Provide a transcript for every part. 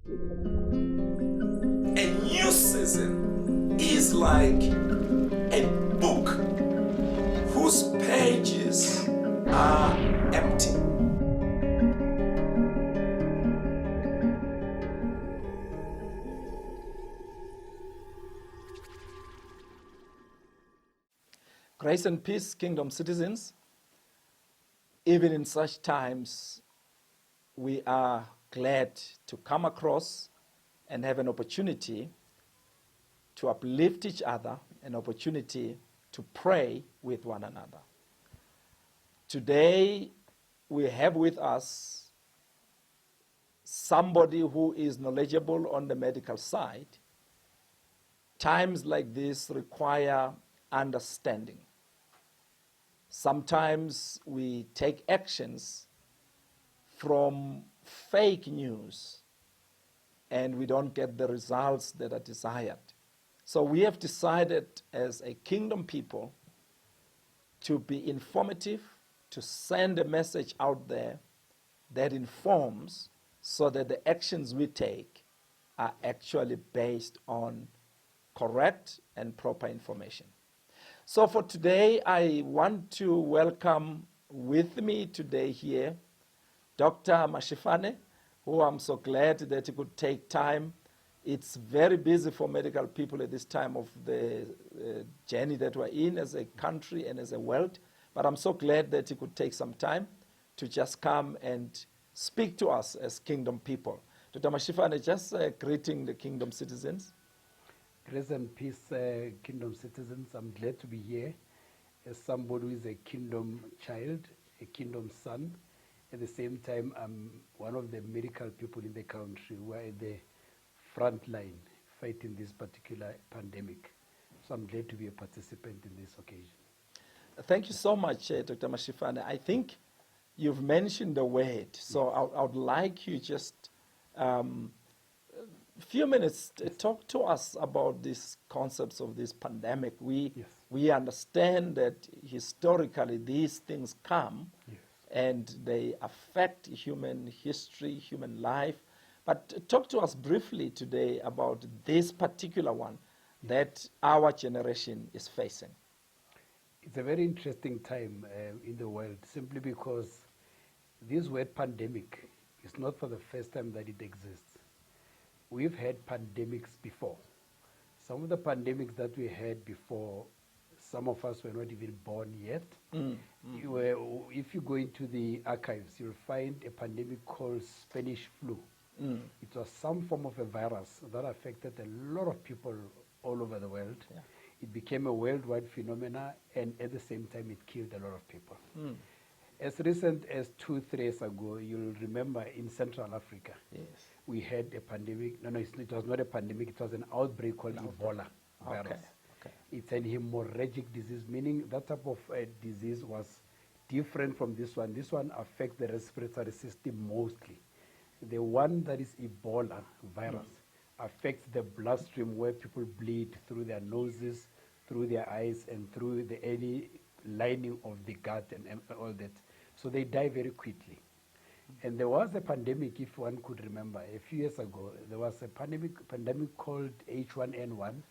A new season is like a book whose pages are empty. Grace and peace, kingdom citizens. Even in such times, we are glad to come across and have an opportunity to uplift each other, an opportunity to pray with one another. Today, we have with us somebody who is knowledgeable on the medical side. Times like this require understanding. Sometimes we take actions from fake news and we don't get the results that are desired. So we have decided as a kingdom people to be informative, to send a message out there that informs so that the actions we take are actually based on correct and proper information. So for today, I want to welcome with me today here Dr. Mashifane, who I'm so glad that he could take time. It's very busy for medical people at this time of the journey that we're in as a country and as a world, but I'm so glad that he could take some time to just come and speak to us as kingdom people. Dr. Mashifane, just greeting the kingdom citizens. Grace and peace, kingdom citizens. I'm glad to be here as somebody who is a kingdom child, a kingdom son. At the same time, I'm one of the medical people in the country who are at the front line fighting this particular pandemic. So I'm glad to be a participant in this occasion. Thank you so much, Dr. Mashifane. I think you've mentioned the word, so I would like you just a few minutes to talk to us about these concepts of this pandemic. We understand that historically these things come and they affect human history, human life. But talk to us briefly today about this particular one that our generation is facing. It's a very interesting time in the world, simply because this word pandemic is not for the first time that it exists. We've had pandemics before. Some of the pandemics that we had before, some of us were not even born yet. If you go into the archives, you'll find a pandemic called Spanish flu. It was some form of a virus that affected a lot of people all over the world. Yeah. It became a worldwide phenomenon, and at the same time, it killed a lot of people. As recent as 2-3 years ago, you'll remember in Central Africa, we had a pandemic. It was not a pandemic. It was an outbreak called Ebola virus. It's an hemorrhagic disease, meaning that type of disease was different from this one. This one affects the respiratory system mostly. The one that is Ebola virus affects the bloodstream, where people bleed through their noses, through their eyes, and through the any lining of the gut and all that. So they die very quickly. And there was a pandemic, if one could remember, a few years ago. There was a pandemic called H1N1,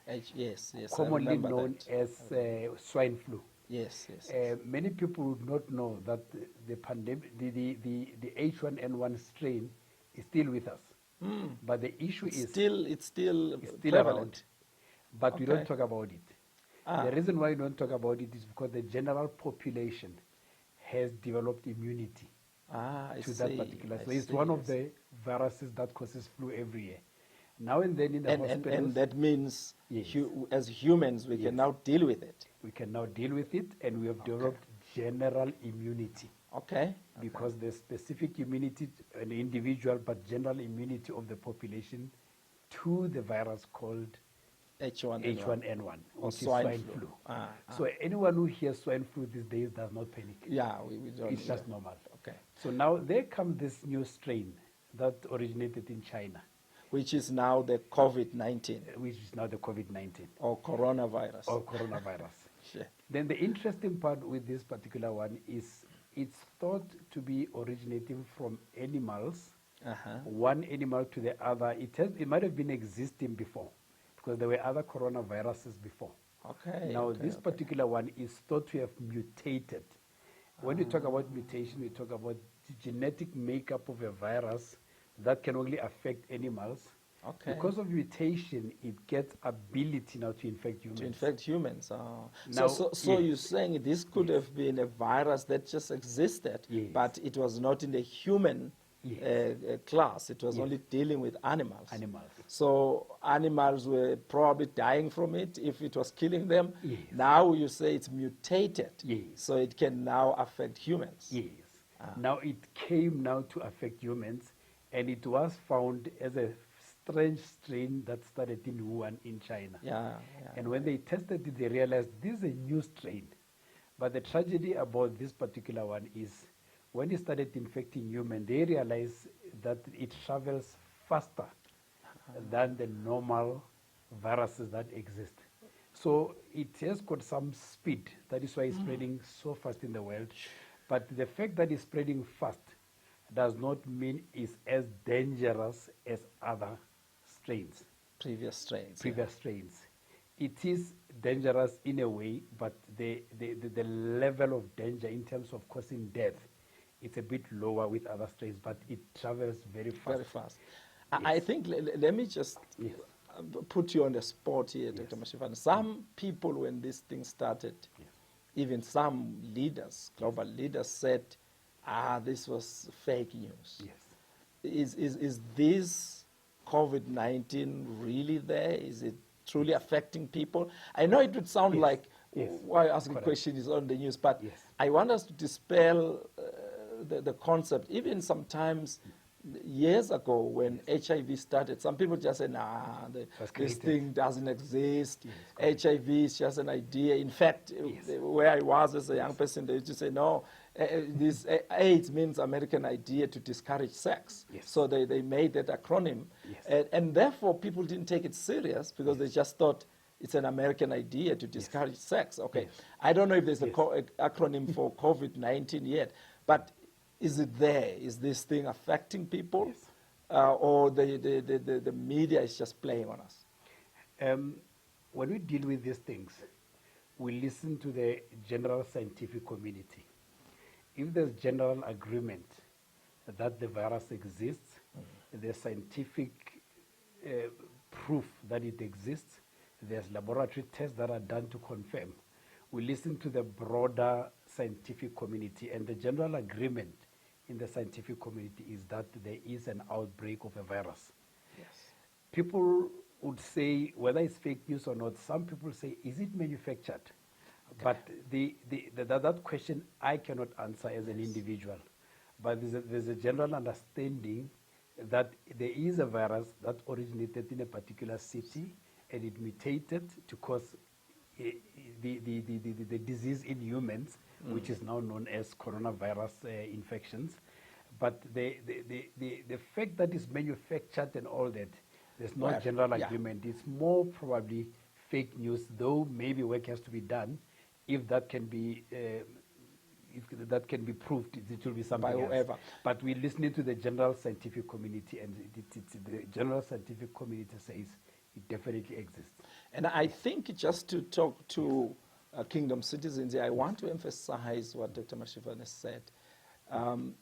commonly known as swine flu. Many people would not know that the pandemic, the H1N1 strain is still with us. But the issue is it's still around, but we don't talk about it. The reason why we don't talk about it is because the general population has developed immunity to that particular. So it's one of the viruses that causes flu every year. Now and then in the hospitals. And that means as humans we can now deal with it. We can now deal with it, and we have developed general immunity. Because the specific immunity, an individual, but general immunity of the population to the virus called H1N1, which is swine flu. So anyone who hears swine flu these days does not panic. We don't. It's just normal. So now there comes this new strain that originated in China, which is now the COVID-19. Which is now the COVID-19. Or coronavirus. Then the interesting part with this particular one is it's thought to be originating from animals one animal to the other. It might have been existing before because there were other coronaviruses before. Okay. Now, okay, this okay. particular one is thought to have mutated. When we talk about mutation, we talk about the genetic makeup of a virus that can only affect animals. Okay. Because of mutation, it gets ability now to infect humans. To infect humans. Oh. Now, So yes. you're saying this could Yes. have been a virus that just existed, Yes. but it was not in the human Yes. class. It was Yes. only dealing with animals. Animals. So animals were probably dying from it if it was killing them. Yes. Now you say it's mutated, Yes. so it can now affect humans. Yes. Now it came now to affect humans, and it was found as a strange strain that started in Wuhan in China. Yeah. And when they tested it, they realized this is a new strain. But the tragedy about this particular one is when it started infecting humans, they realized that it travels faster than the normal viruses that exist. So it has got some speed. That is why it's spreading so fast in the world. But the fact that it's spreading fast does not mean it's as dangerous as other strains. Previous strains. Previous strains. It is dangerous in a way, but the level of danger in terms of causing death, it's a bit lower with other strains, but it travels very fast. Very fast. Yes. I think, let me just Yes. put you on the spot here, Yes. Dr. Mashifana. Some people, when this thing started, Yes. even some leaders, global leaders, said, this was fake news. Yes. Is this COVID-19 really there? Is it truly affecting people? I know it would sound Yes. like Yes. why asking Correct. question is on the news, but Yes. I want us to dispel the concept. Even sometimes years ago when HIV started, some people just said, this created. thing doesn't exist. Yes, correct. HIV is just an idea. In fact, Yes. where I was as a young person, they used to say, no, this AIDS means American idea to discourage sex. Yes. So they made that acronym. Yes. And therefore, people didn't take it serious because they just thought it's an American idea to discourage sex. Okay, Yes. I don't know if there's Yes. a acronym for COVID-19 yet, but is it there? Is this thing affecting people? Yes. Or the media is just playing on us? When we deal with these things, we listen to the general scientific community. If there's general agreement that the virus exists, there's scientific proof that it exists, there's laboratory tests that are done to confirm. We listen to the broader scientific community, and the general agreement in the scientific community is that there is an outbreak of a virus. Yes. People would say, whether it's fake news or not, some people say, is it manufactured? But that question I cannot answer as an individual. But there's a general understanding that there is a virus that originated in a particular city and it mutated to cause the disease in humans, which is now known as coronavirus infections. But the fact that it's manufactured and all that, there's no general agreement. It's more probably fake news, though maybe work has to be done. If that can be proved, it will be something By whoever. else. But we're listening to the general scientific community, and the general scientific community says it definitely exists. And I think just to talk to Kingdom citizens, I want to emphasize what Dr. Mashifane said.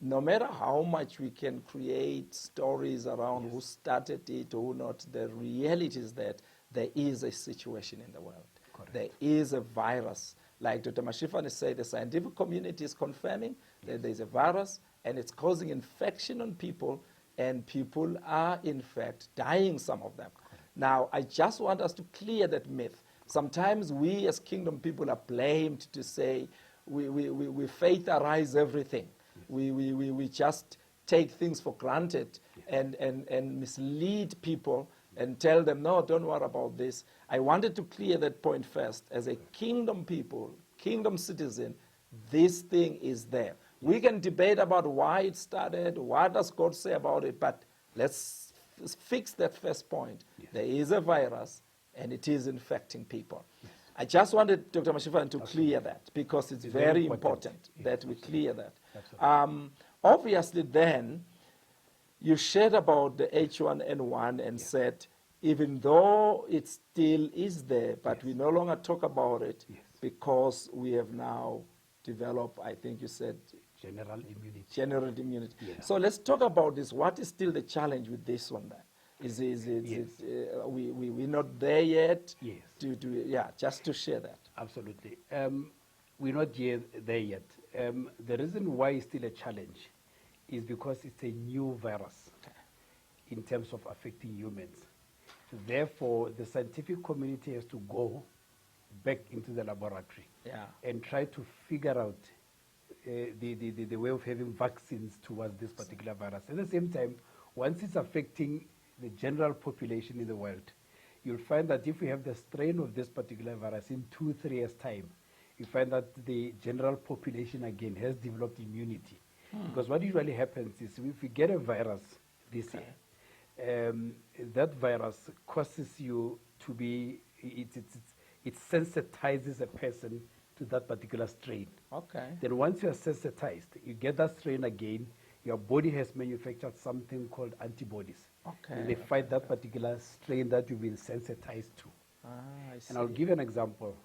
No matter how much we can create stories around who started it or who not, the reality is that there is a situation in the world. Correct. There is a virus. Like Dr. Mashifane said, the scientific community is confirming that there's a virus and it's causing infection on people, and people are in fact dying, some of them. Now, I just want us to clear that myth. Sometimes we as kingdom people are blamed to say we faitharize everything. We just take things for granted and mislead people and tell them, no, don't worry about this. I wanted to clear that point first. As a kingdom people, kingdom citizen, this thing is there. We can debate about why it started, what does God say about it, but let's fix that first point. Yes. There is a virus, and it is infecting people. Yes. I just wanted Dr. Mashifane to clear that, because it's very important that we clear that. Obviously then, you shared about the H1N1 and Yes. said, even though it still is there, but Yes. we no longer talk about it Yes. because we have now developed, I think you said, General immunity. general immunity. Yeah. So let's talk about this. What is still the challenge with this one then? Yes. We're not there yet? Yes. Yeah, just to share that. Absolutely. We're not there yet. The reason why it's still a challenge is because it's a new virus in terms of affecting humans. Therefore, the scientific community has to go back into the laboratory Yeah. and try to figure out the way of having vaccines towards this particular virus. At the same time, once it's affecting the general population in the world, you'll find that if we have the strain of this particular virus in 2-3 years' time, you find that the general population again has developed immunity. Because what usually happens is if we get a virus this year, that virus causes you to be, it sensitizes a person to that particular strain. Okay. Then once you are sensitized, you get that strain again, your body has manufactured something called antibodies. Okay. And they fight that particular strain that you've been sensitized to. I see. And I'll give you an example.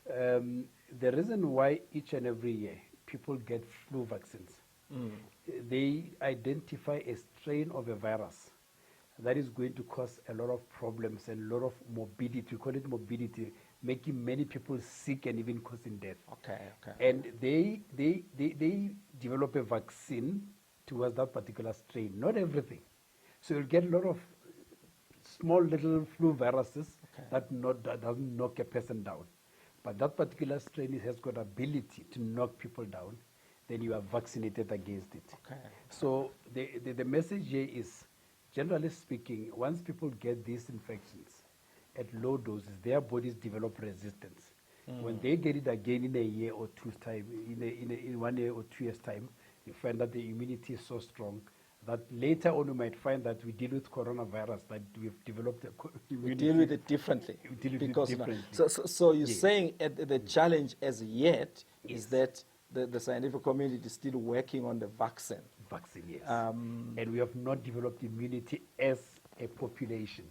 The reason why each and every year people get flu vaccines, they identify a strain of a virus that is going to cause a lot of problems and a lot of morbidity. We call it morbidity, making many people sick and even causing death. Okay, okay. And they develop a vaccine towards that particular strain, not everything. So you'll get a lot of small little flu viruses that doesn't knock a person down. But that particular strain has got ability to knock people down, then you are vaccinated against it. Okay. So the message here is, generally speaking, once people get these infections at low doses, their bodies develop resistance. When they get it again in a year or two's time, in 1 year or 2 years' time, you find that the immunity is so strong that later on you might find that we deal with coronavirus, that we've developed We deal with it differently. We deal with it because differently. So you're Yes. saying the challenge as yet Yes. is that the scientific community is still working on the vaccine. Vaccine, yes. Um, And we have not developed immunity as a population.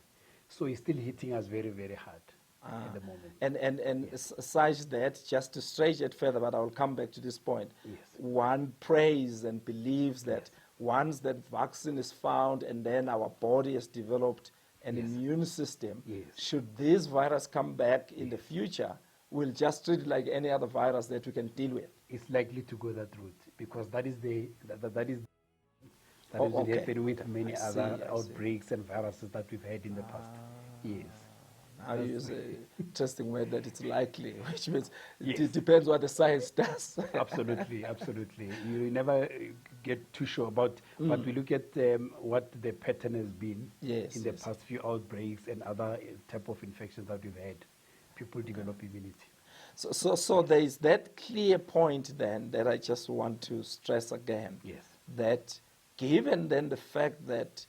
So it's still hitting us very, very hard at the moment. And such that, just to stretch it further, but I will come back to this point, Yes. one prays and believes that once that vaccine is found and then our body has developed an immune system, Yes. should this virus come back in the future, we'll just treat it like any other virus that we can deal with. It's likely to go that route because that is Oh, really okay. happening with many I see, other I see. outbreaks and viruses that we've had in the past. Yes. I use an interesting word that it's likely, which means Yes. it depends what the science does. Absolutely, absolutely. You never get too sure about, but we look at what the pattern has been Yes, in the yes. past few outbreaks and other type of infections that we've had. People develop immunity. So there is that clear point then that I just want to stress again. Yes. That given then the fact that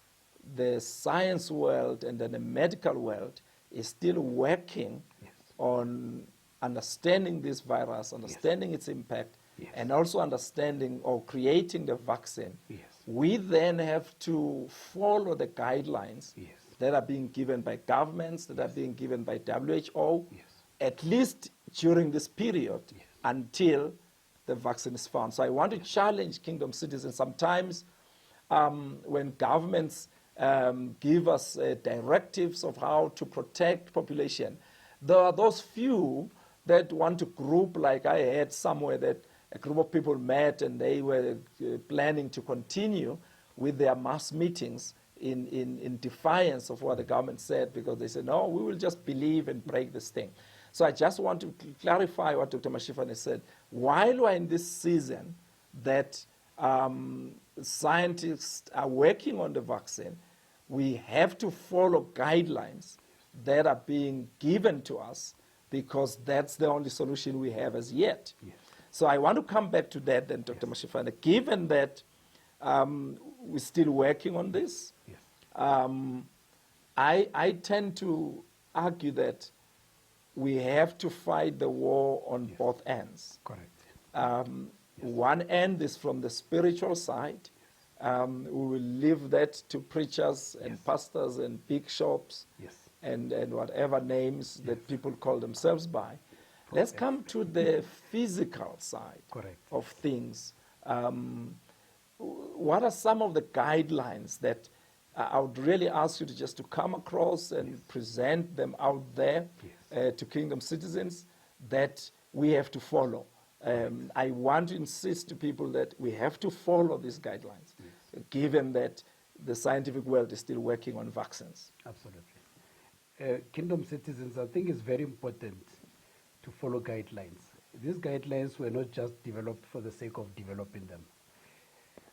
the science world and then the medical world is still working Yes. on understanding this virus, understanding its impact, Yes. and also understanding or creating the vaccine, Yes. we then have to follow the guidelines Yes. that are being given by governments, that are being given by WHO, Yes. at least during this period Yes. until the vaccine is found. So I want to challenge Kingdom citizens. Sometimes when governments give us directives of how to protect population, there are those few that want to group, like I heard somewhere that a group of people met and they were planning to continue with their mass meetings in defiance of what the government said, because they said, no, we will just believe and break this thing. So I just want to clarify what Dr. Mashifane said. While we're in this season that scientists are working on the vaccine, we have to follow guidelines that are being given to us, because that's the only solution we have as yet. Yes. So I want to come back to that then, Dr. Mashifane. Given that we're still working on this, Yes. I tend to argue that we have to fight the war on both ends. Correct. One end is from the spiritual side, We will leave that to preachers and Yes. pastors and big shops Yes. and whatever names that Yes. people call themselves by. Let's come to the physical side Correct. of things. What are some of the guidelines that I would really ask you to just to come across and present them out there to Kingdom citizens that we have to follow? I want to insist to people that we have to follow these guidelines, given that the scientific world is still working on vaccines. Absolutely. Kingdom citizens, I think it's very important to follow guidelines. These guidelines were not just developed for the sake of developing them.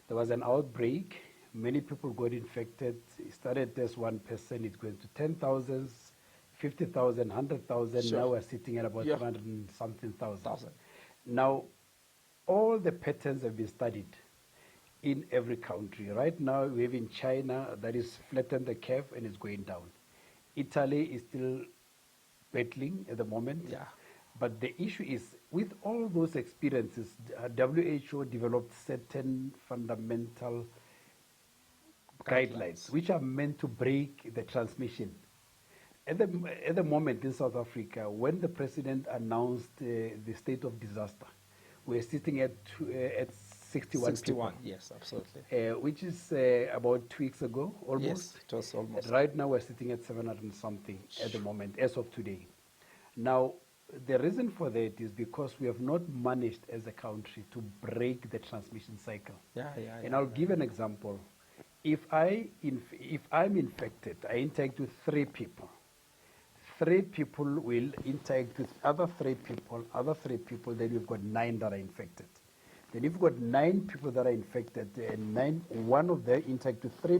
There was an outbreak, many people got infected. It started as 1%, it went to 10,000, 50,000, 100,000. Sure. Now we're sitting at about Yeah. 200 and something thousand. Thousand. Now, all the patterns have been studied in every country. Right now, we have in China that is flattened the curve and is going down. Italy is still battling at the moment. Yeah. But the issue is, with all those experiences, WHO developed certain fundamental guidelines which are meant to break the transmission. At the moment in South Africa, when the president announced the state of disaster, we're sitting at 61 61, people, yes, absolutely. which is about 2 weeks ago, almost. Yes, it was almost. Right now, we're sitting at 700 and something at the moment, as of today. Now, the reason for that is because we have not managed as a country to break the transmission cycle. Yeah. And I'll give an example. If I'm infected, I interact with 3 people. 3 people will interact with other 3 people, then we've got 9 that are infected. Then if you've got 9 people that are infected, and one of them interact with 3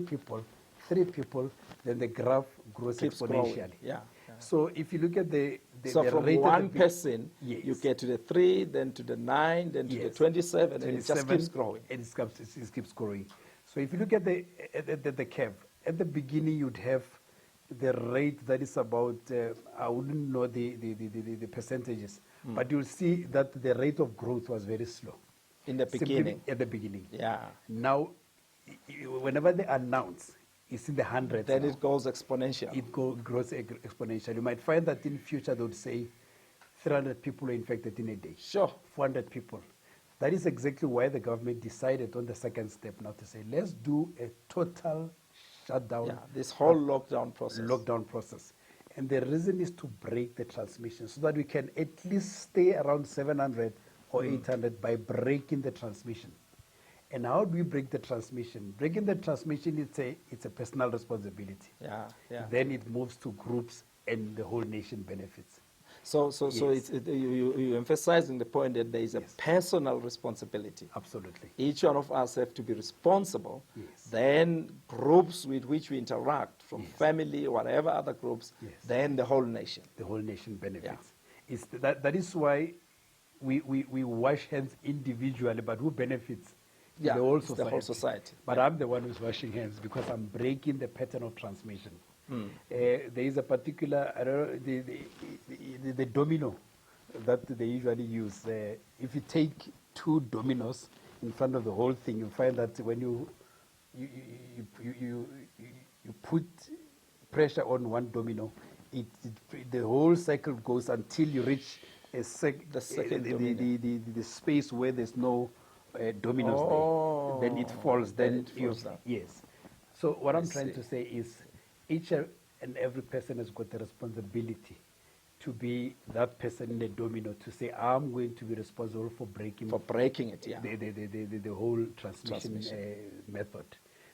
people, then the graph grows Keeps exponentially. growing. Yeah. So if you look at So the from rate at one the person, Yes. you get to the 3, then to the 9, then to the Yes. 27, and it just 27, keeps growing. And it keeps growing. So if you look at the curve, at the beginning you'd have the rate that is about, I wouldn't know the percentages, but you'll see that the rate of growth was very slow. In the Simply beginning. At the beginning. Yeah. Now, whenever they announce, it's in the hundreds. Then now. it goes exponential. It grows exponentially. You might find that in future they would say 300 people are infected in a day. Sure. 400 people. That is exactly why the government decided on the second step now to say, let's do a total shutdown. Yeah, this whole lockdown process. And the reason is to break the transmission so that we can at least stay around 700 or 800 by breaking the transmission. And how do we break the transmission? Breaking the transmission, it's a personal responsibility. Yeah. Then it moves to groups and the whole nation benefits. So Yes. you emphasizing the point that there is a Yes. personal responsibility. Absolutely. Each one of us have to be responsible. Yes. Then groups with which we interact, from Yes. family, whatever other groups, Yes. then the whole nation. The whole nation benefits. That is why we wash hands individually, but who benefits? Yeah, the whole it's society. the whole society. But I'm the one who's washing hands because I'm breaking the pattern of transmission. There is a particular, I don't know, the domino that they usually use. If you take 2 dominoes in front of the whole thing, you find that when you put pressure on one domino, the whole cycle goes until you reach The second the space where there's no dominoes Oh, there. Then it falls. Then it falls down. Yes. So what I'm trying see. to say is each and every person has got the responsibility to be that person in the domino, to say, I'm going to be responsible for breaking it, yeah. the whole transmission. Method.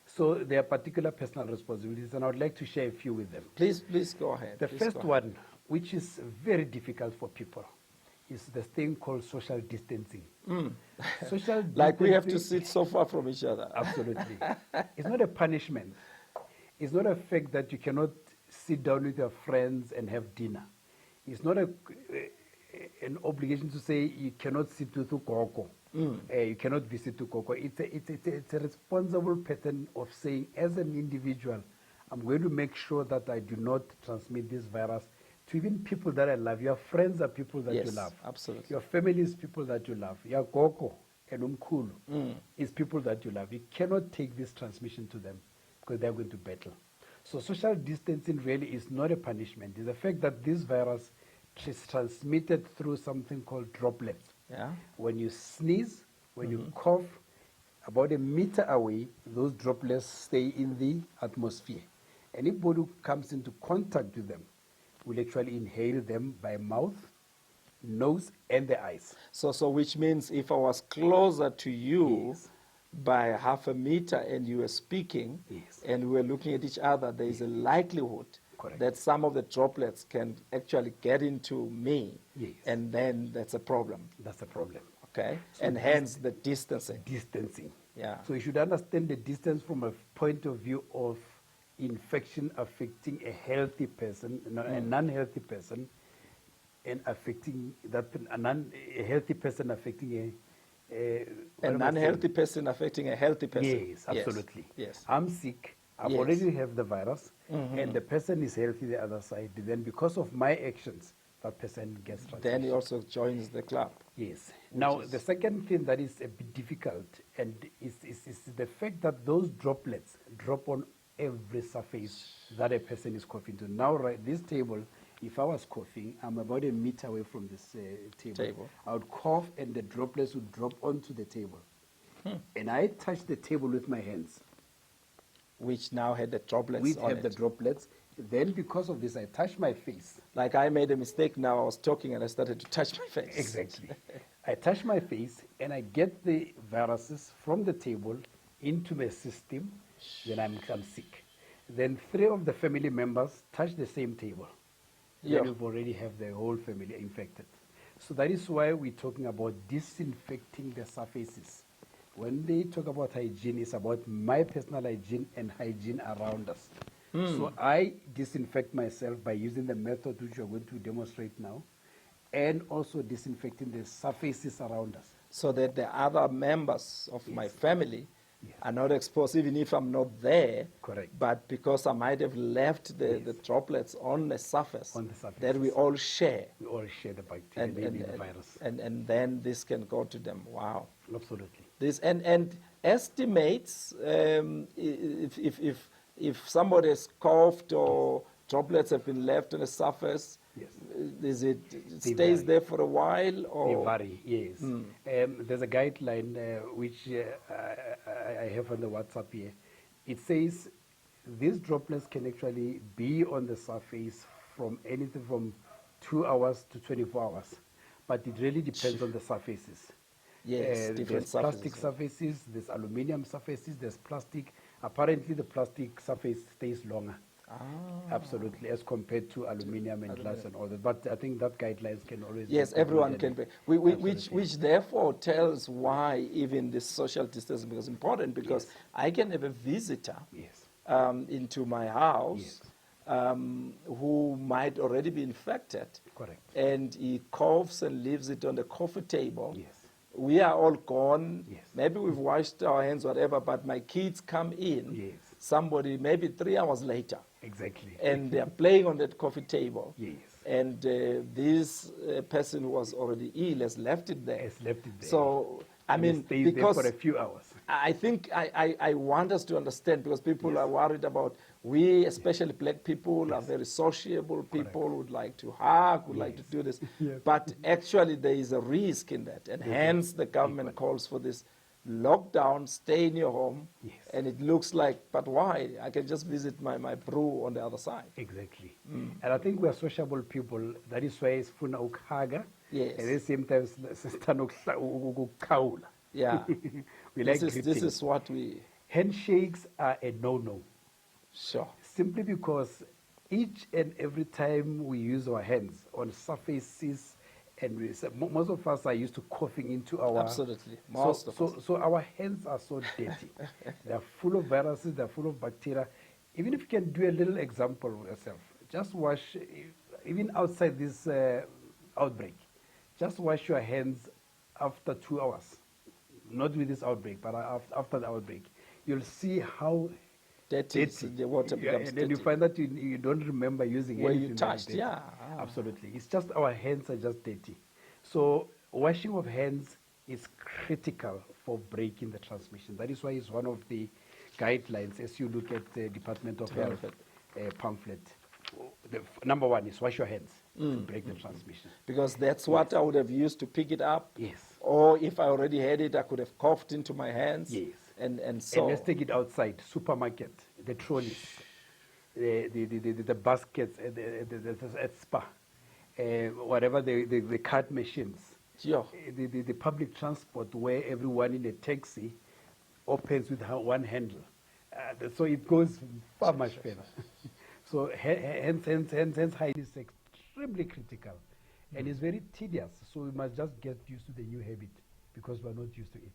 So there are particular personal responsibilities, and I would like to share a few with them. Please go ahead. The Please first go ahead. one, which is very difficult for people, is the thing called social distancing. Social Like we have to distancing- sit so far from each other. Absolutely. It's not a punishment. It's not a fact that you cannot sit down with your friends and have dinner. It's not an obligation to say you cannot sit with Ukoko. You cannot visit Ukoko. It's a responsible pattern of saying, as an individual, I'm going to make sure that I do not transmit this virus to even people that I love. Your friends are people that you Yes, love. absolutely. Your family is people that you love. Your Koko and umkhulu is people that you love. You cannot take this transmission to them because they're going to battle. So social distancing really is not a punishment. It's the fact that this virus is transmitted through something called droplets. Yeah. When you sneeze, when you cough, about a meter away, those droplets stay in the atmosphere. Anybody who comes into contact with them will actually inhale them by mouth, nose, and the eyes. So which means if I was closer to you Yes. by half a meter and you were speaking Yes. and we were looking at each other, there is a likelihood Correct. that some of the droplets can actually get into me. Yes. And then that's a problem. That's the problem. Okay? So and this- hence the distancing. Distancing. Yeah. So you should understand the distance from a point of view of infection affecting a healthy person, a non-healthy person, and affecting a healthy person affecting A what am I non-healthy saying? person affecting a healthy person. Yes, absolutely. Yes. I'm sick. I Yes. already have the virus, and the person is healthy the other side. Then because of my actions, that person gets transmission. Then he also joins the club. Yes. Now, the second thing that is a bit difficult and is the fact that those droplets drop on every surface that a person is coughing to. Now, right, this table, if I was coughing, I'm about a meter away from this table. I would cough and the droplets would drop onto the table. And I touch the table with my hands, Which now had the droplets which on have it. the droplets. Then because of this, I touch my face. Like I made a mistake now, I was talking and I started to touch my face. Exactly. I touch my face and I get the viruses from the table into my system, then I'm sick. Then 3 of the family members touch the same table. Yeah. Then we've already have the whole family infected. So that is why we're talking about disinfecting the surfaces. When they talk about hygiene, it's about my personal hygiene and hygiene around us. So I disinfect myself by using the method which we're going to demonstrate now, and also disinfecting the surfaces around us. So that the other members of my family Yes. are not exposed, even if I'm not there. Correct. But because I might have left the droplets on the surface, On the surfaces. that we all share. We all share the bacteria, maybe the virus. And then this can go to them. Wow. Absolutely. This and estimates if somebody has coughed or droplets have been left on the surface, Yes. it They stays vary. there for a while They or vary, yes. There's a guideline which I have on the WhatsApp here. It says these droplets can actually be on the surface from anything from 2 hours to 24 hours. But it really depends on the surfaces. Yes, different There's plastic surfaces. surfaces, there's aluminum surfaces, there's plastic. Apparently the plastic surface stays longer. Absolutely, as compared to aluminum and glass and all that. But I think that guidelines can always be Yes, everyone can concluded. pay. Which Absolutely. therefore tells why even this social distancing becomes important, because I can have a visitor Yes. into my house Yes. who might already be infected, Correct. and he coughs and leaves it on the coffee table. Yes. We are all gone. Yes. Maybe we've washed our hands, whatever, but my kids come in, Yes. somebody maybe 3 hours later, Exactly. and they are playing on that coffee table. Yes. And this person who was already ill has left it there. Has left it there. So, I And it mean, stays there because for a few hours. I think I want us to understand, because people are worried about, we, especially black people, are very sociable people, would like to hug, would like to do this. Yes. But actually there is a risk in that. And hence the government calls for this lockdown, stay in your home. Yes. And it looks like, but why? I can just visit my brew on the other side. Exactly. And I think we are sociable people. That is why it's funa ukhaga. Yes. And at the same time, sithanda ukukhawula. Yeah. We like This greeting. is what we, Handshakes are a no-no. sure. Simply because each and every time we use our hands on surfaces, and most of us are used to coughing into our... Absolutely. Most of us. So our hands are so dirty. They're full of viruses, they're full of bacteria. Even if you can do a little example yourself, just wash, even outside this outbreak, just wash your hands after 2 hours. Not with this outbreak, but after the outbreak. You'll see how Dirty, dirty. the water becomes and then you dirty. find that you don't remember using Where anything you that is touched, dirty. yeah. Absolutely. It's just our hands are just dirty. So washing of hands is critical for breaking the transmission. That is why it's one of the guidelines as you look at the Department of Health pamphlet. Number one is wash your hands to break the transmission. Because that's what I would have used to pick it up. Yes. Or if I already had it, I could have coughed into my hands. Yes. And so. And let's take it outside, supermarket, the trolleys, the baskets at Spa, whatever the card machines, Yeah. the public transport where everyone in a taxi opens with one handle. So it goes far much further. So hence hygiene is extremely critical. And it's very tedious, so we must just get used to the new habit because we're not used to it.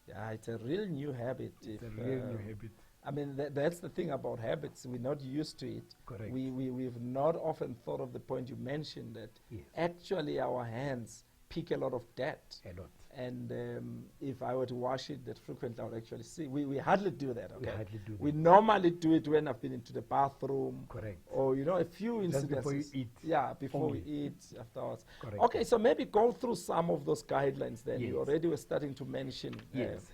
Yeah, it's a real new habit. It's a real new habit. I mean, that's the thing about habits. We're not used to it. Correct. We've not often thought of the point you mentioned that Yes. actually our hands pick a lot of dirt. A lot. And if I were to wash it that frequently, I would actually see. We hardly do that, okay? We hardly do that. We normally do it when I've been into the bathroom. Correct. Or, a few Just incidences. before you eat. Yeah, before Only. we eat, afterwards. Correct. Okay, so maybe go through some of those guidelines then. Yes. You already were starting to mention. Yes.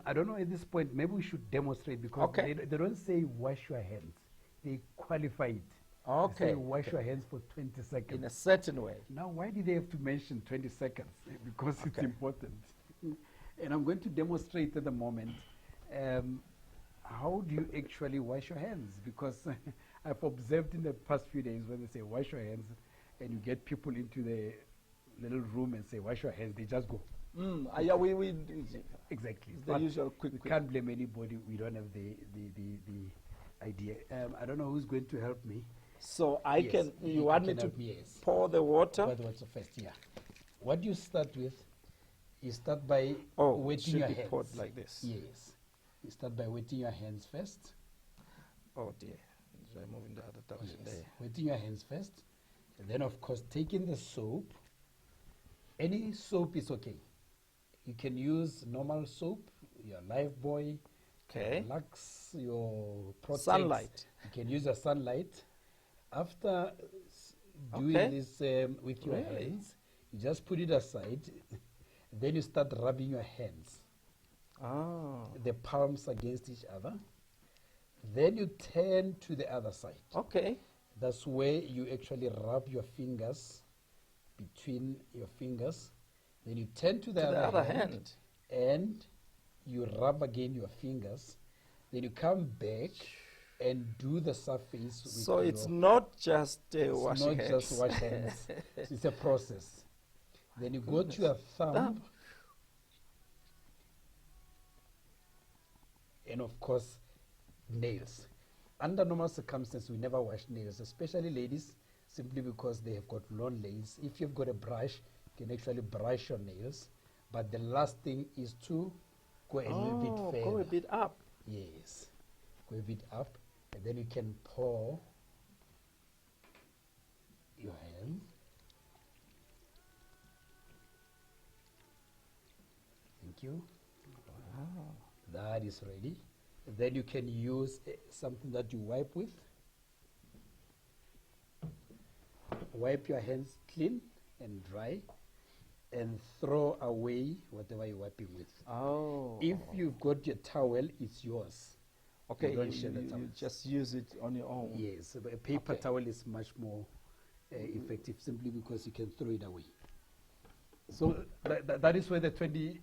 I don't know at this point, maybe we should demonstrate because Okay. they don't say wash your hands. They qualify it. Okay. They say wash your hands for 20 seconds. In a certain way. Now, why did they have to mention 20 seconds? Because it's Okay. important. And I'm going to demonstrate at the moment how do you actually wash your hands? Because I've observed in the past few days when they say wash your hands and you get people into the little room and say wash your hands, they just go. Yeah, we Exactly. it's the But usual quick. we can't blame anybody. We don't have the idea. I don't know who's going to help me. So I Yes, can. you You want me can to help me, yes. pour the water? What was the first? Yeah. What you start with, you start by Oh, wetting should your be hands. poured like this. Yes. You start by wetting your hands first. Oh dear. So I'm moving the other direction Yes. there. Wetting your hands first. And then, of course, taking the soap. Any soap is okay. You can use normal soap, your Lifebuoy, Okay. Lux, your Protex. Sunlight. You can use a sunlight. After doing Okay. this with your Really? hands, you just put it aside. Then you start rubbing your hands, Oh. the palms against each other. Then you turn to the other side. Okay. That's where you actually rub your fingers between your fingers. Then you turn to the, To the other, other hand, hand. and you rub again your fingers. Then you come back and do the surface. With So it's your, not just it's washing not hands. just wash hands. It's a process. Then you go to your thumb, Thumb. and of course, nails. Under normal circumstances, we never wash nails, especially ladies, simply because they have got long nails. If you've got a brush, you can actually brush your nails. But the last thing is to go a little bit further. Go a bit up. Yes. Go a bit up, and then you can pour your hand. Thank you. That is ready. Then you can use something that you wipe with. Wipe your hands clean and dry, and throw away whatever you're wiping with. Oh. If you've got your towel, it's yours. Okay, don't you, share the you towels. just use it on your own. Yes, but a paper Okay. towel is much more effective simply because you can throw it away. So that is where the 20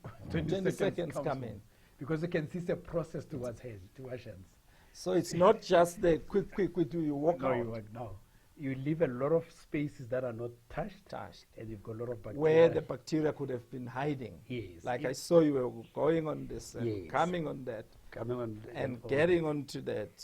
seconds comes come from. in. Because you can see it's a process towards hands, to wash hands. So it's not just the quick, we do, you walk No, out. you leave a lot of spaces that are not touched, Touched. and you've got a lot of bacteria. Where the bacteria could have been hiding. Yes. Like Yes. I saw you were going on this and Yes. coming on that coming on and on- getting onto that.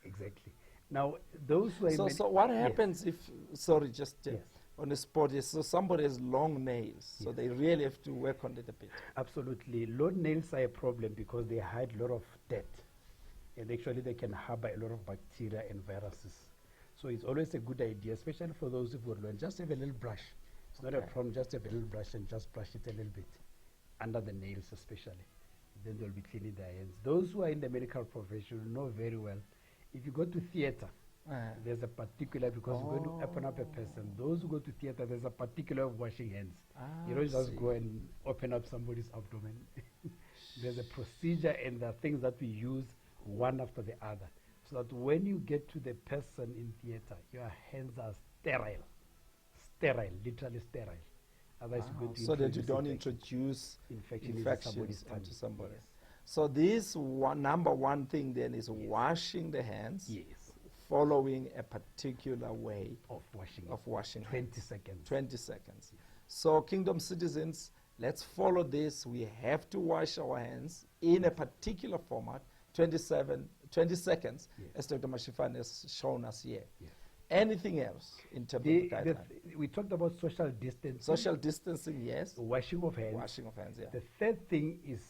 Exactly. Now, those who are So, in so what yes. happens if, sorry, just Yes. on the spot, yes, so somebody has long nails, so Yes. they really have to work on it a bit. Absolutely. Long nails are a problem because they hide a lot of dirt. And actually they can harbor a lot of bacteria and viruses. So it's always a good idea, especially for those who've got long, just have a little brush. It's not a Okay. problem, just have a little brush and just brush it a little bit, under the nails especially. Then they'll be cleaning their hands. Those who are in the medical profession know very well, if you go to theater There's a particular, because you're going to open up a person. Those who go to theater, there's a particular washing hands. You don't just go and open up somebody's abdomen. There's a procedure and there are things that we use one after the other. So that when you get to the person in theater, your hands are sterile. Sterile, literally sterile. Otherwise you're going to so that you don't infection. introduce Infections into somebody. Yes. So this number one thing then is washing the hands, Yes. following a particular way Of washing. of washing 20 hands. seconds. 20 seconds. So kingdom citizens, let's follow this. We have to wash our hands in a particular format, 20 seconds, Yes. as Dr. Mashifan has shown us here. Yes. Anything else in terms of the guideline? We talked about social distancing. Social distancing, yes. Washing of hands. Washing of hands, yeah. The third thing is